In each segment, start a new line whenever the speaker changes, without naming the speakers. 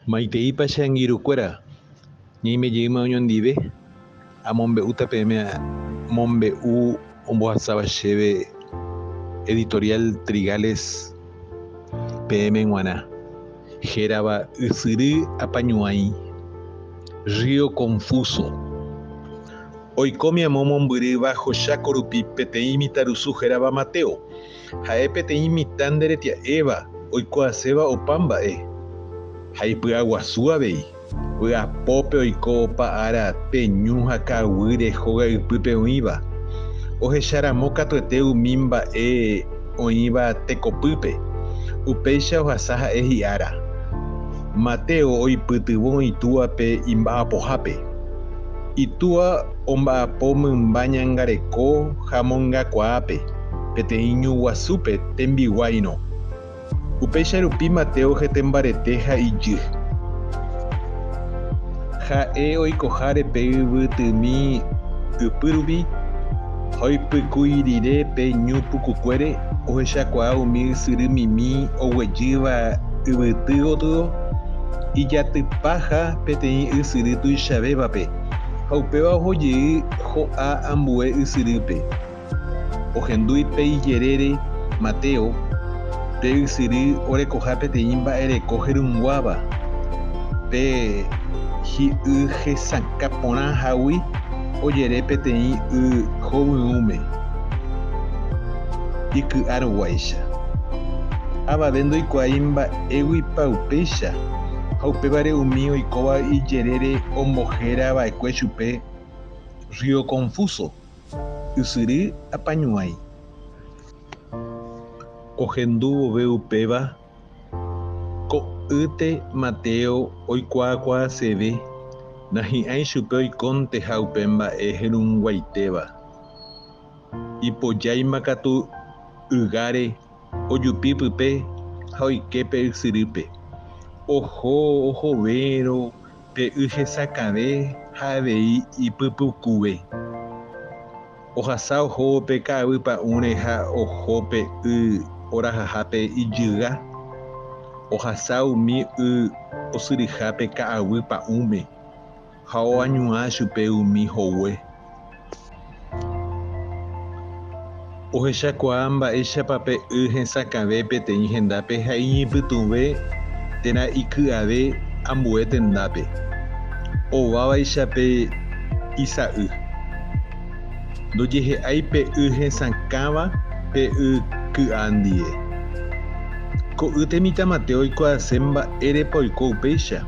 Maiteipa Shangirukuera, Nime Jima Ondive, Amombe Utapemea, Mombe U, Omboazaba Cheve, Editorial Trigales, PM en Guaná, Geraba Usiri Apañuay, Río Confuso. Hoy comia Momomburi bajo Shakorupi, Peteimi Tarusu Geraba Mateo, Jae Peteimi Tanderetia Eva, hoy Coaseba o Pamba Haipua Guasuabei. Pua pope oikopa ara peñuha kawire hoga ypýpe oĩva. Ohecharamo katuete umimba oĩva tekopýpe. Upéicha ohasa ha'e hi'ára. Mateo oipytyvõ itúvape imba'apohápe. Itúva omba'apo mymba ñangareko ha mongakuaápe peteĩ ñuguasúpe tembiguáino. Upéicha rupi Mateo hetembarete ha ijy. Ha'e oikoháre pe yvytymi ypýrupi oipykuirire pe ñupukukuére ohechakuaa umi ysyrymimi oguejýva yvyty gotyo ijatypáha peteĩ ysyry tuichavévape ha upéva ohojey ho'a ambue ysyrýpe. Ohendúi pe ijerére Mateo pe ysyry orekoha peteĩ mba'ereko hyrynguáva pe hi'y hesakã porãhágui ojere peteĩ y hovyũme iky'arõguáicha. Avave ndoikuaái mba'éguipa upéicha ha upévare umi oikóva ijerére ombohérava'ekue chupe Río Confuso, Ysyry Apañuái. Ohendu vove upéva ko'ýte Mateo oikuaakuaaseve nahi'ãi chupe oikónte ha upe mba'e hyrũnguaitéva. Ipojáima katu ygáre ojupi pype ha oike pe ysyrýpe. Ohovérõ pe y hesakãve ha avei ipypukuve. Ohasa oho pe ka'aguy pa'ũre ha oho pe y orahahápe ijyga. Ohasa umi y osyryha pe ka'aguy pa'ũme ha oañuã chupe umi hogue. Ohechakuaa mba'éichapa pe y hesakãve peteĩ hendápe ha iñipytũve térã iky'ave ambue tendápe. Ovávaicha pe isa'y. Ndojehe'ái pe y hesakãva pe y ky'a ndie. Ko'ýte mitã Mateo oikuaase mba'érepa oiko upéicha.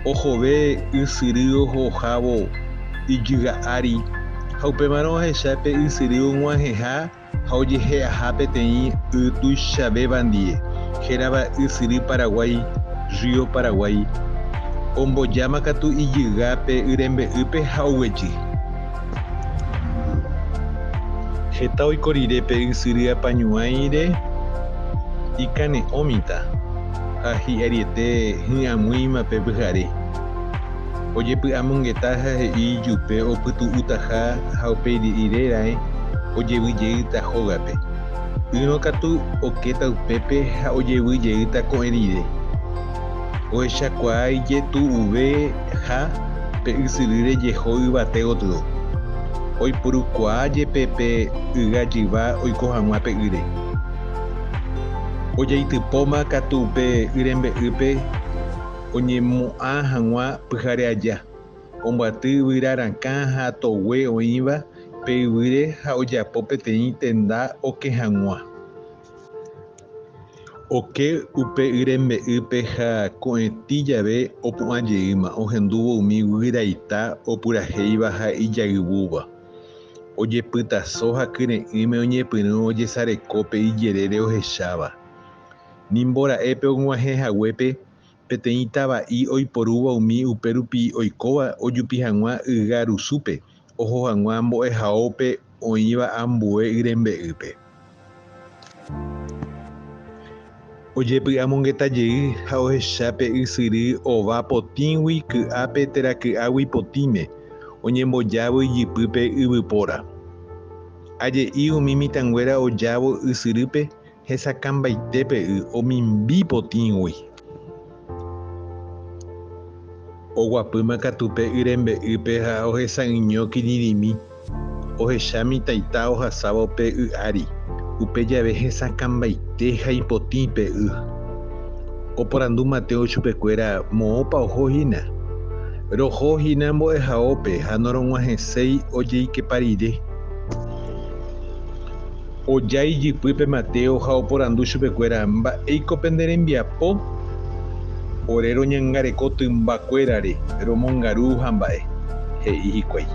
Ohove ysyry ohohávo ijyga ha upémarõ ohecha pe ysyry og̃uahẽha ha ojehe'aha peteĩ y tuichavéva ndie. Hérava ysyry Paraguay, Río Paraguay. Ombojáma katu ijyga pe yrembe'ýpe ha oguejy. Heta oiko rire pe Ysyry Apañuáire ikane'õmita ha hi'ariete hy'ãmýima pe pyhare. Ojepy'amongeta ha he'i ijupe opytu'útaha ha uperirérãi ojevyjeýta hógape. Yrõ katu okéta upépe ha ojevyjeýta ko'ẽ rire. Ohechakuaa ijetu'uvéha pe ysyry rejeho yvate gotyo. Oipurukuaa jepe pe ygajyva oiko hag̃ua pe yre. Ojaitypóma katu pe yrembe'ýpe oñemo'ã hag̃ua pyhare aja. Ombyaty yvyrarakã ha togue oĩva pe yvýre ha ojapo peteĩ tenda oke hag̃ua. Oke upe yrembe'ýpe ha ko'ẽtĩ jave opu'ãjeýma ohendúvo umi guyraita opurahéiva ha ijayvúva. Ojepytaso ha kyre'ỹme oñepyrũ ojesareko pe ijerére ohecháva. Nimbora'e pe og̃uahẽhaguépe peteĩ tava'i oiporúva umi upérupi oikóva ojupi hag̃ua ygarusúpe oho hag̃ua mbo'ehaópe oĩva ambue yrembe'ýpe. Ojepy'amongetajey ha ohecha pe ysyry ova potĩgui ky'ápe teraky'águi potĩme oñembojávy ijypýpe yvypóra. Aje'i umi mitãnguéra ojávo ysyrýpe hesakãmbaitépe y omimbí potĩgui. oguapýma katupe yrembe'ýpe ha ohesãiño kiririmi ohechámi taita ohasáva upe y'ári upe jave hesakãmbaite ha ipotĩ pe y. Oporandu Mateo chupekuéra moõpa ohóhina. Rohóhina mbo'ehaópe ha norog̃uahẽséi ojeikepa rire. Oja ijypýpe Mateo ha oporandu chupekuéra mba'éiko pe nde rembiapo ore roñangareko tymbakuérare romongaru ha mba'e, he'i hikuái.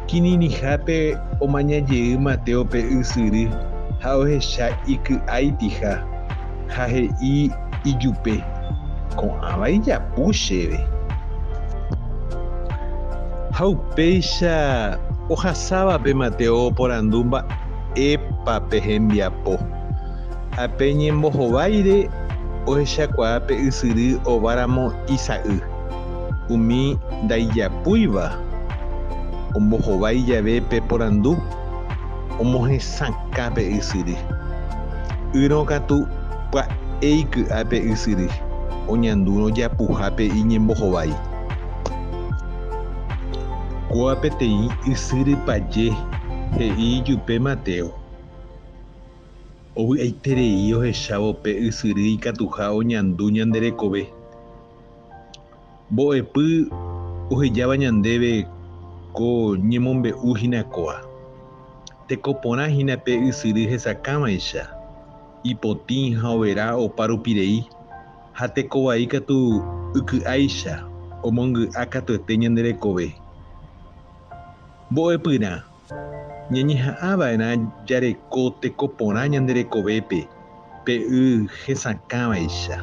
Kirirĩhápe omañajey Mateo pe ysyry ha ohecha iky'áitiha ha he'i ijupe ko'ãva ijapu chéve. Ha upéicha ohasávape Mateo oporandu mba'épa pe hembiapo. Ha pe ñembohováire ohechakuaa pe ysyry ováramo isa'y. Umi ndaijapúiva ombohovái jave pe porandu omohesakã pe ysyry. Yrõkatu pya'éiky'a pe ysyry oñandu rojapuha pe iñembohovái. Kóva peteĩ ysyrypaje he'i ijupe Mateo. Ovy'aiterei ohechávo pe ysyry ikatuha oñandu ñanderekove. Mbo'epy ohejáva ñandéve ko ñemombe'úhina kóva. Tekoporãhína pe ysyry hesakãvaicha. Ipotĩ ha overa opa rupirei ha tekovai katu yky'áicha omongy'a katuete ñanderekove. Mbo'epyrã ñañeha'ãva'erã jareko tekoporã ñanderekovépe pe y hesakãvaicha.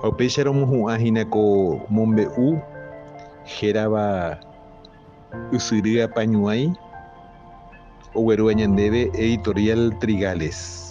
Ha upéicha romohu'ãhína ko mombe'u hérava ysyry apañuái oguerúva ñandéve Editorial Trigales.